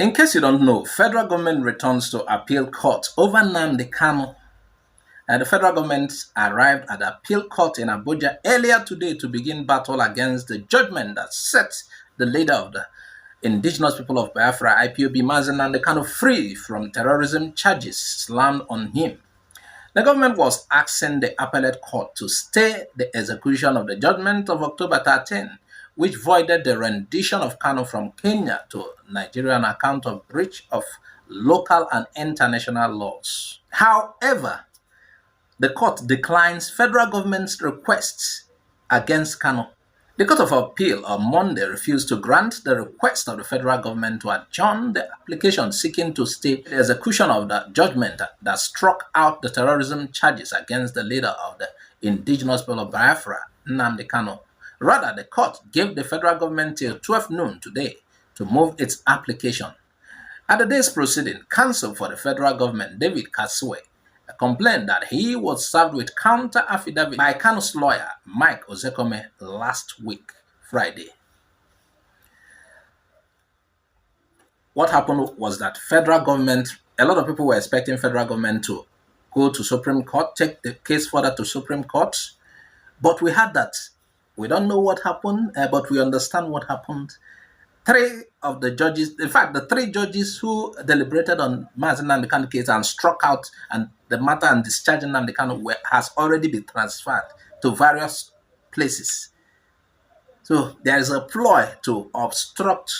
In case you don't know, federal government returns to appeal court over Nnamdi Kanu. And the federal government arrived at the appeal court in Abuja earlier today to begin battle against the judgment that sets the leader of the indigenous people of Biafra, IPOB, Nnamdi Kanu, free from terrorism charges slammed on him. The government was asking the appellate court to stay the execution of the judgment of October 13, which voided the rendition of Kanu from Kenya to Nigeria on account of breach of local and international laws. However, the court declines federal government's requests against Kanu. The Court of Appeal on Monday refused to grant the request of the federal government to adjourn the application seeking to stay the execution of the judgment that struck out the terrorism charges against the leader of the indigenous people of Biafra, Nnamdi Kanu. Rather, the court gave the federal government till 12 noon today to move its application. At the day's proceeding, counsel for the federal government, David Kasue, complained that he was served with counter affidavit by Kanu's lawyer, Mike Ozekome, last week, Friday. What happened was that federal government, a lot of people were expecting federal government to go to Supreme Court, take the case further to Supreme Court, but we had that. We don't know what happened, but we understand what happened. Three of the judges, in fact, the three judges who deliberated on Nnamdi Kanu case and struck out and the matter and discharging Nnamdi Kanu has already been transferred to various places. So there is a ploy to obstruct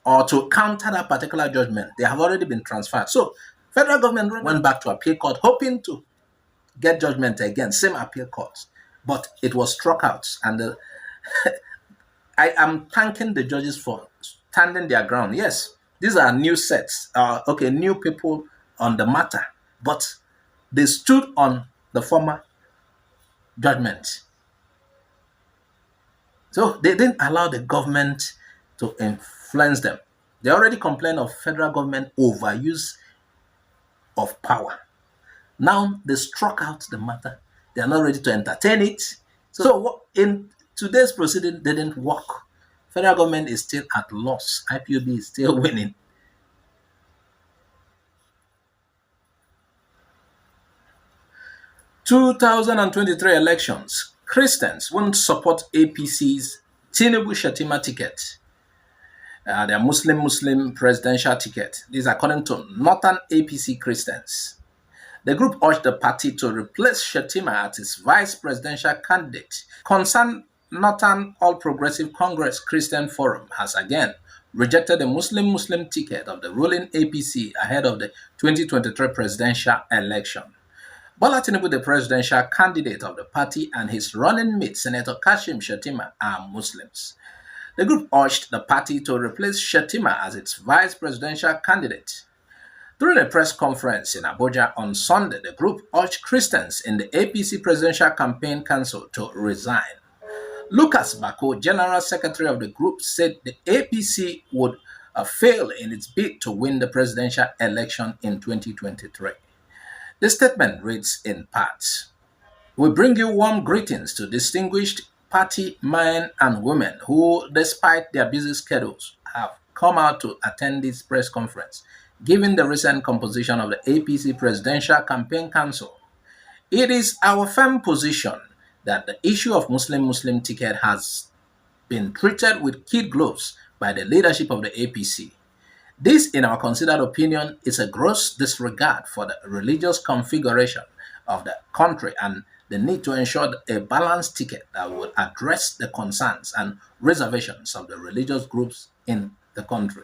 or to counter that particular judgment. They have already been transferred. So federal government went back to appeal court hoping to get judgment again, same appeal court, but it was struck out. And I am thanking the judges for standing their ground. Yes, these are new sets, new people on the matter, but they stood on the former judgment. So they didn't allow the government to influence them. They already complained of federal government overuse of power. Now they struck out the matter. They are not ready to entertain it. So in today's proceeding didn't work. Federal government is still at loss. IPOB is still winning. (2023) elections. Christians won't support APC's Tinubu Shetima ticket. Their Muslim presidential ticket. This is according to Northern APC Christians. The group urged the party to replace Shetima as its vice presidential candidate. Concerned Northern All Progressive Congress Christian Forum has again rejected the Muslim ticket of the ruling APC ahead of the 2023 presidential election. Bola Tinubu, the presidential candidate of the party, and his running mate, Senator Kashim Shettima, are Muslims. The group urged the party to replace Shettima as its vice presidential candidate. During a press conference in Abuja on Sunday, the group urged Christians in the APC Presidential Campaign Council to resign. Lucas Bako, General Secretary of the group, said the APC would fail in its bid to win the presidential election in 2023. The statement reads in part, "We bring you warm greetings to distinguished party men and women who, despite their busy schedules, have come out to attend this press conference. Given the recent composition of the APC Presidential Campaign Council, it is our firm position that the issue of Muslim ticket has been treated with kid gloves by the leadership of the APC. This, in our considered opinion, is a gross disregard for the religious configuration of the country and the need to ensure a balanced ticket that would address the concerns and reservations of the religious groups in the country.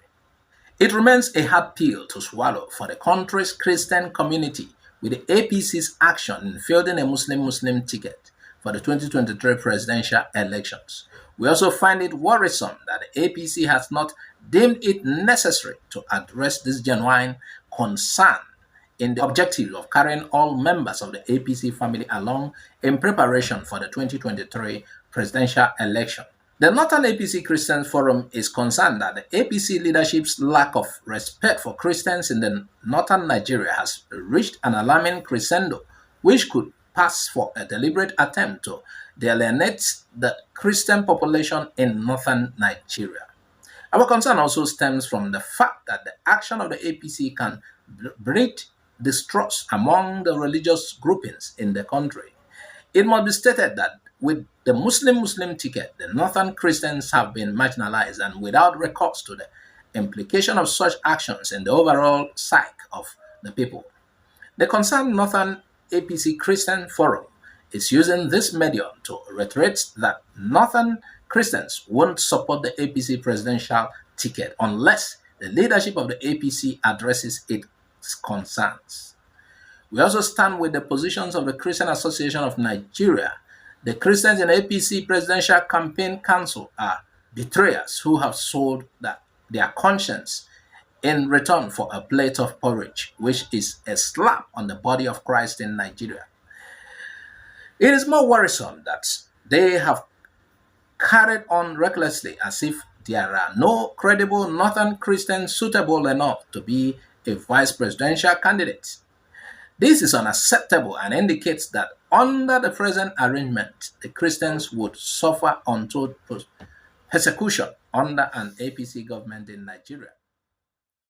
It remains a hard pill to swallow for the country's Christian community with the APC's action in fielding a Muslim ticket for the 2023 presidential elections. We also find it worrisome that the APC has not deemed it necessary to address this genuine concern in the objective of carrying all members of the APC family along in preparation for the 2023 presidential election. The Northern APC Christian Forum is concerned that the APC leadership's lack of respect for Christians in the northern Nigeria has reached an alarming crescendo, which could pass for a deliberate attempt to alienate the Christian population in northern Nigeria. Our concern also stems from the fact that the action of the APC can breed distrust among the religious groupings in the country. It must be stated that with the Muslim ticket, the Northern Christians have been marginalized and without recourse to the implication of such actions in the overall psyche of the people. The concerned Northern APC Christian Forum is using this medium to reiterate that Northern Christians won't support the APC presidential ticket unless the leadership of the APC addresses its concerns. We also stand with the positions of the Christian Association of Nigeria. The Christians in APC Presidential Campaign Council are betrayers who have sold their conscience in return for a plate of porridge, which is a slap on the body of Christ in Nigeria. It is more worrisome that they have carried on recklessly as if there are no credible Northern Christians suitable enough to be a vice presidential candidate. This is unacceptable and indicates that under the present arrangement, the Christians would suffer untold persecution under an APC government in Nigeria.